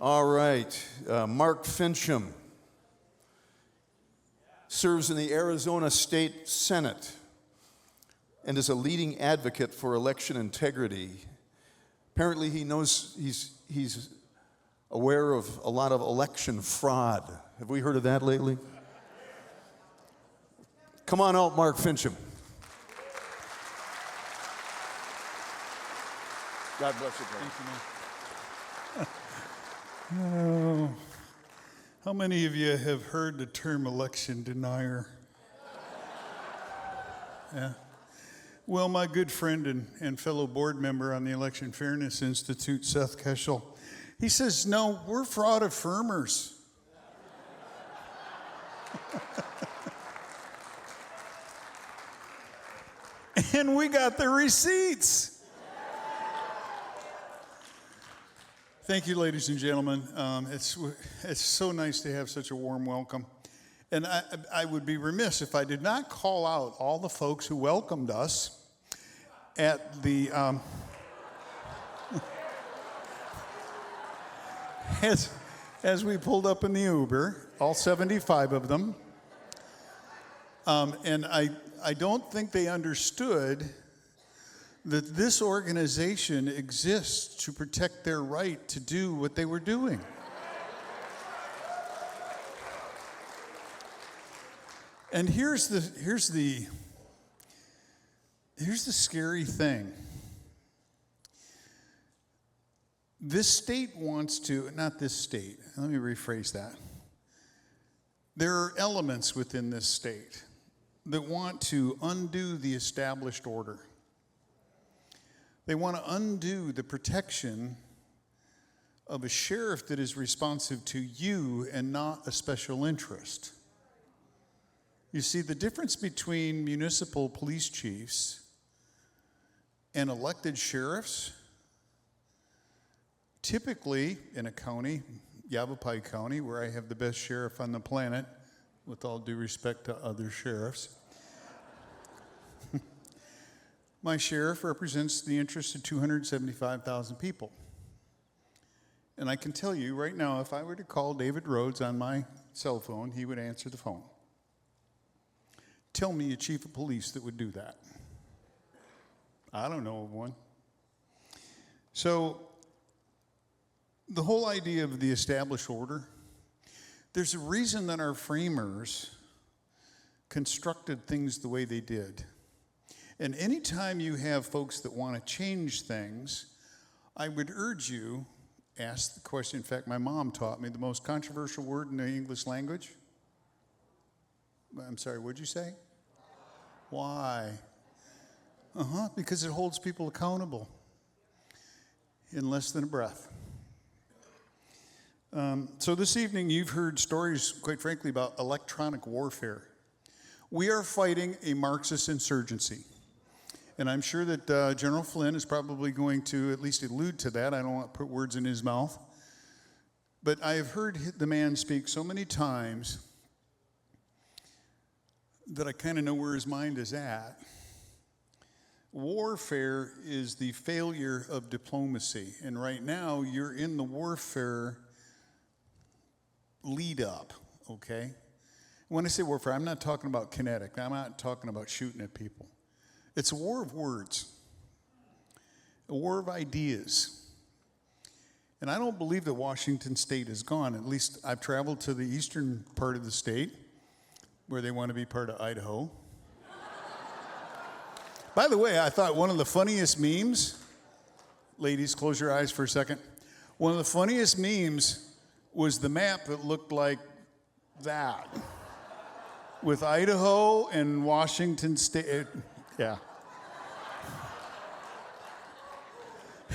All right. Mark Finchem serves in the Arizona State Senate and is a leading advocate for election integrity. Apparently he knows he's aware of a lot of election fraud. Have we heard of that lately? Come on out, Mark Finchem. God bless you, brother. Thank you, man. Oh, how many of you have heard the term election denier? Yeah. Well, my good friend and fellow board member on the Election Fairness Institute, Seth Keschel, he says, no, we're fraud affirmers. And we got the receipts. Thank you, ladies and gentlemen. It's so nice to have such a warm welcome. And I would be remiss if I did not call out all the folks who welcomed us at the, as we pulled up in the Uber, all 75 of them. And I don't think they understood that this organization exists to protect their right to do what they were doing. And here's the scary thing. This state wants to, not this state, let me rephrase that. There are elements within this state that want to undo the established order. They want to undo the protection of a sheriff that is responsive to you and not a special interest. You see, the difference between municipal police chiefs and elected sheriffs, typically in a county, Yavapai County, where I have the best sheriff on the planet, with all due respect to other sheriffs, my sheriff represents the interests of 275,000 people. And I can tell you right now, if I were to call David Rhodes on my cell phone, he would answer the phone. Tell me a chief of police that would do that. I don't know of one. So the whole idea of the established order, there's a reason that our framers constructed things the way they did. And anytime you have folks that want to change things, I would urge you, ask the question. In fact, my mom taught me the most controversial word in the English language. I'm sorry, what'd you say? Why? Because it holds people accountable in less than a breath. So this evening, you've heard stories, quite frankly, about electronic warfare. We are fighting a Marxist insurgency. And I'm sure that General Flynn is probably going to at least allude to that. I don't want to put words in his mouth. But I have heard the man speak so many times that I kind of know where his mind is at. Warfare is the failure of diplomacy. And right now, you're in the warfare lead up, okay? When I say warfare, I'm not talking about kinetic. I'm not talking about shooting at people. It's a war of words, a war of ideas. And I don't believe that Washington State is gone. At least I've traveled to the eastern part of the state where they want to be part of Idaho. By the way, I thought one of the funniest memes, ladies, close your eyes for a second. One of the funniest memes was the map that looked like that with Idaho and Washington State. Yeah.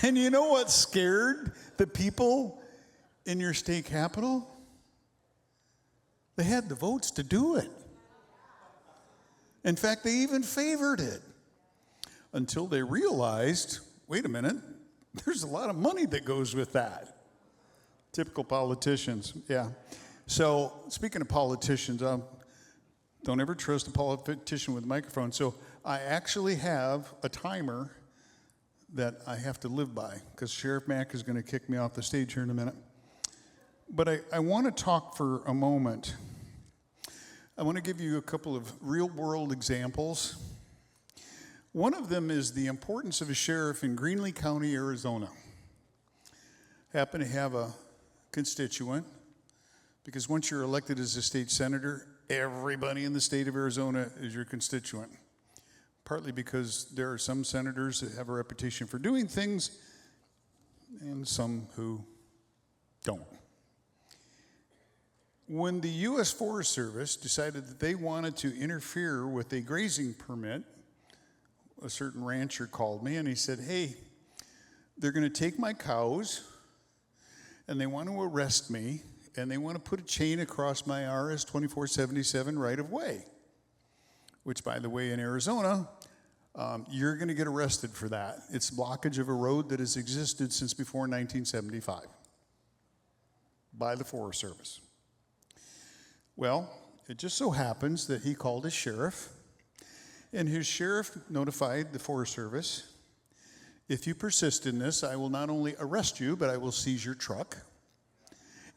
And you know what scared the people in your state capital? They had the votes to do it. In fact, they even favored it until they realized, wait a minute, there's a lot of money that goes with that. Typical politicians, yeah. So speaking of politicians, don't ever trust a politician with a microphone. So I actually have a timer that I have to live by because Sheriff Mack is going to kick me off the stage here in a minute. But I want to talk for a moment. I want to give you a couple of real-world examples. One of them is the importance of a sheriff in Greenlee County, Arizona. Happen to have a constituent, because once you're elected as a state senator, everybody in the state of Arizona is your constituent. Partly because there are some senators that have a reputation for doing things, and some who don't. When the U.S. Forest Service decided that they wanted to interfere with a grazing permit, a certain rancher called me and he said, hey, they're going to take my cows and they want to arrest me and they want to put a chain across my RS 2477 right of way, which, by the way, in Arizona, you're going to get arrested for that. It's blockage of a road that has existed since before 1975 by the Forest Service. Well, it just so happens that he called his sheriff, and his sheriff notified the Forest Service, if you persist in this, I will not only arrest you, but I will seize your truck.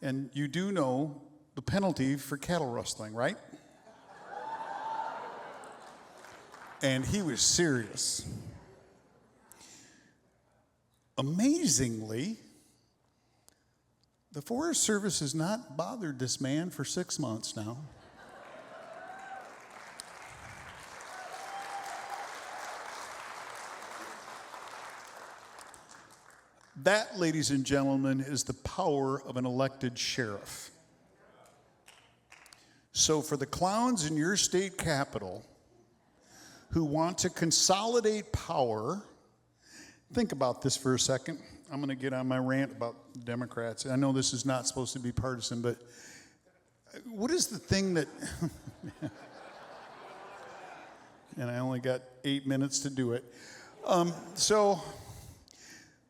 And you do know the penalty for cattle rustling, right? And he was serious. Amazingly, the Forest Service has not bothered this man for 6 months now. That, ladies and gentlemen, is the power of an elected sheriff. So for the clowns in your state capital who want to consolidate power, think about this for a second. I'm going to get on my rant about Democrats. I know this is not supposed to be partisan, but what is the thing that... and I only got 8 minutes to do it. So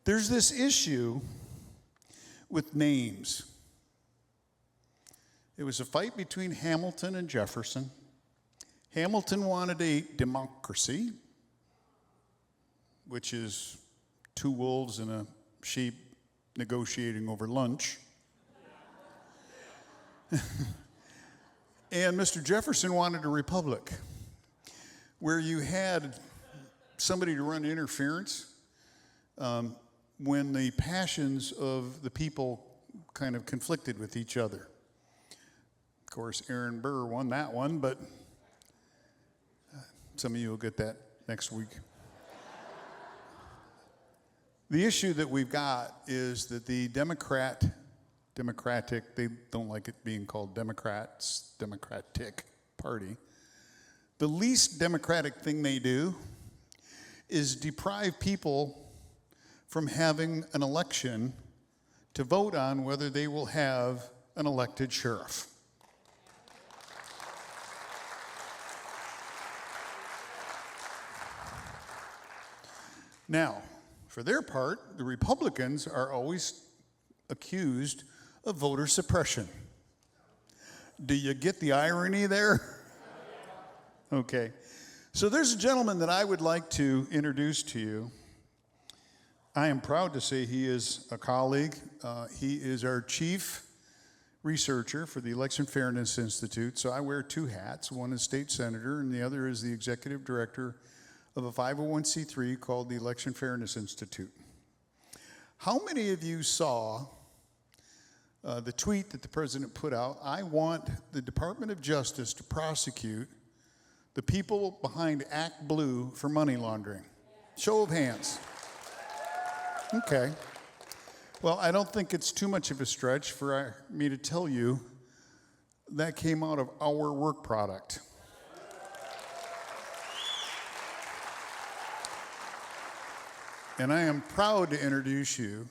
there's this issue with names. It was a fight between Hamilton and Jefferson. Hamilton wanted a democracy, which is two wolves and a sheep negotiating over lunch. And Mr. Jefferson wanted a republic where you had somebody to run interference when the passions of the people kind of conflicted with each other. Of course, Aaron Burr won that one, but some of you will get that next week. The issue that we've got is that the Democratic, they don't like it being called Democrats, Democratic Party. The least democratic thing they do is deprive people from having an election to vote on whether they will have an elected sheriff. Now, for their part, the Republicans are always accused of voter suppression. Do you get the irony there? Okay. So there's a gentleman that I would like to introduce to you. I am proud to say he is a colleague. He is our chief researcher for the Election Fairness Institute. So I wear two hats. One is state senator, and the other is the executive director of a 501c3 called the Election Fairness Institute. How many of you saw the tweet that the president put out? I want the Department of Justice to prosecute the people behind Act Blue for money laundering. Show of hands. Okay. Well, I don't think it's too much of a stretch for me to tell you that came out of our work product. And I am proud to introduce you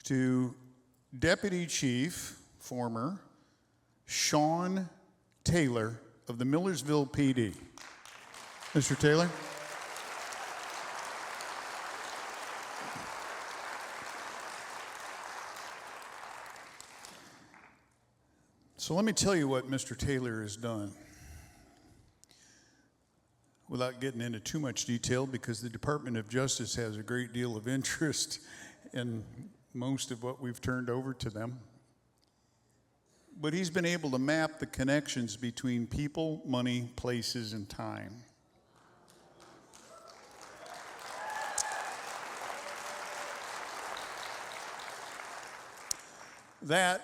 to Deputy Chief, former, Sean Taylor of the Millersville PD. Mr. Taylor? So let me tell you what Mr. Taylor has done, without getting into too much detail, because the Department of Justice has a great deal of interest in most of what we've turned over to them. but he's been able to map the connections between people, money, places, and time. That,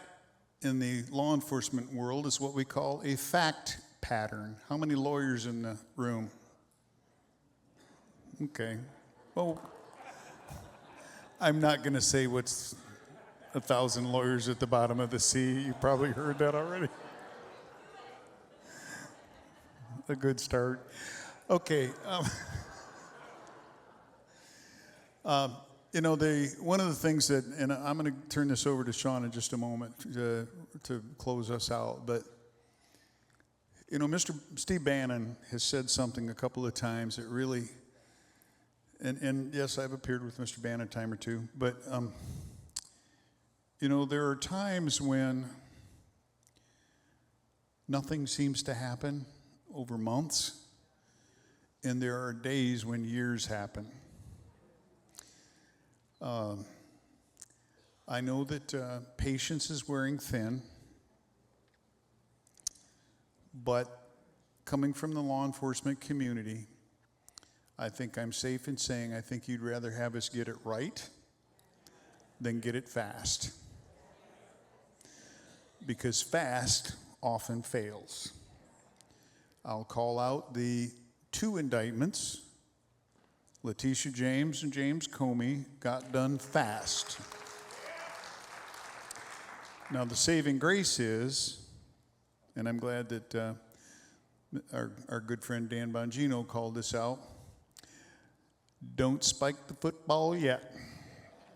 in the law enforcement world, is what we call a fact pattern. How many lawyers in the room? Okay. Well, I'm not going to say what's 1,000 lawyers at the bottom of the sea. You probably heard that already. A good start. Okay. You know, one of the things that, and I'm going to turn this over to Sean in just a moment to close us out, but, you know, Mr. Steve Bannon has said something a couple of times that really, and yes, I've appeared with Mr. Bannon a time or two, but, you know, there are times when nothing seems to happen over months, and there are days when years happen. I know that patience is wearing thin, but coming from the law enforcement community, I think I'm safe in saying I think you'd rather have us get it right than get it fast. Because fast often fails. I'll call out the 2 indictments. Letitia James and James Comey got done fast. Now, the saving grace is, and I'm glad that our good friend Dan Bongino called this out, don't spike the football yet.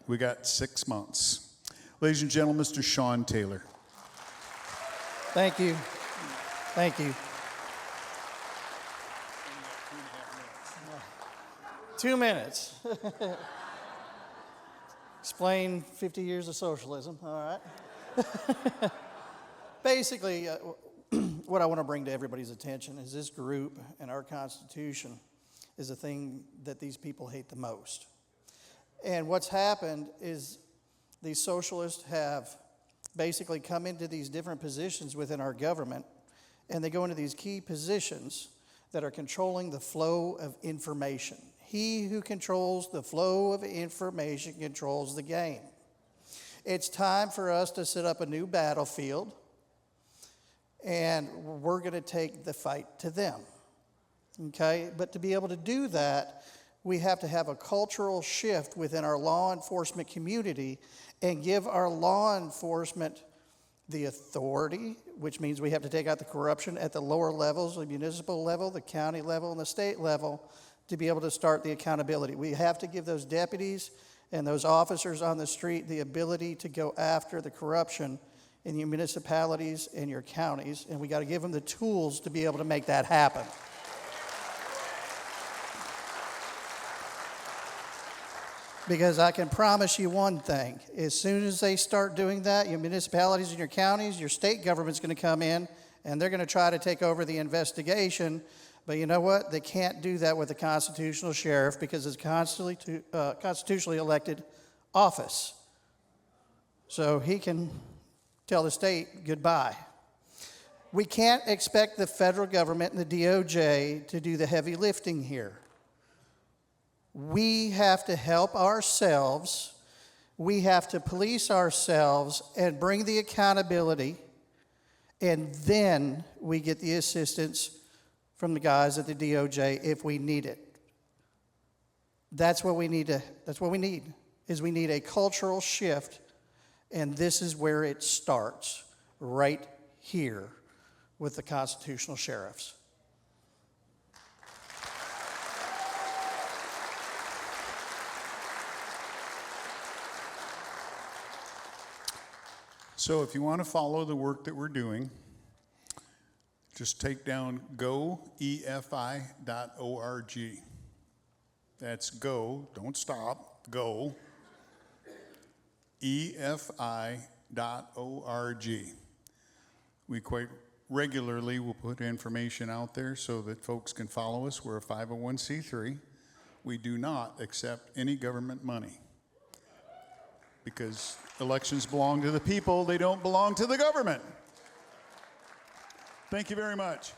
We got 6 months. Ladies and gentlemen, Mr. Sean Taylor. Thank you. Thank you. 2 minutes. Explain 50 years of socialism, all right? Basically, what I want to bring to everybody's attention is this group and our Constitution is the thing that these people hate the most. And what's happened is these socialists have basically come into these different positions within our government, and they go into these key positions that are controlling the flow of information. He who controls the flow of information controls the game. It's time for us to set up a new battlefield, and we're going to take the fight to them. Okay? But to be able to do that, we have to have a cultural shift within our law enforcement community and give our law enforcement the authority, which means we have to take out the corruption at the lower levels, the municipal level, the county level, and the state level, to be able to start the accountability. We have to give those deputies and those officers on the street the ability to go after the corruption in your municipalities and your counties, and we got to give them the tools to be able to make that happen. Because I can promise you one thing, as soon as they start doing that, your municipalities and your counties, your state government's going to come in, and they're going to try to take over the investigation. But you know what? They can't do that with a constitutional sheriff because it's constitutionally elected office. So he can tell the state goodbye. We can't expect the federal government and the DOJ to do the heavy lifting here. We have to help ourselves. We have to police ourselves and bring the accountability, and then we get the assistance from the guys at the DOJ if we need it. That's what we need, is we need a cultural shift, and this is where it starts, right here with the constitutional sheriffs. So if you want to follow the work that we're doing, just take down goefi.org. That's go, don't stop, go, efi.org. We quite regularly will put information out there so that folks can follow us. We're a 501c3. We do not accept any government money because elections belong to the people, they don't belong to the government. Thank you very much.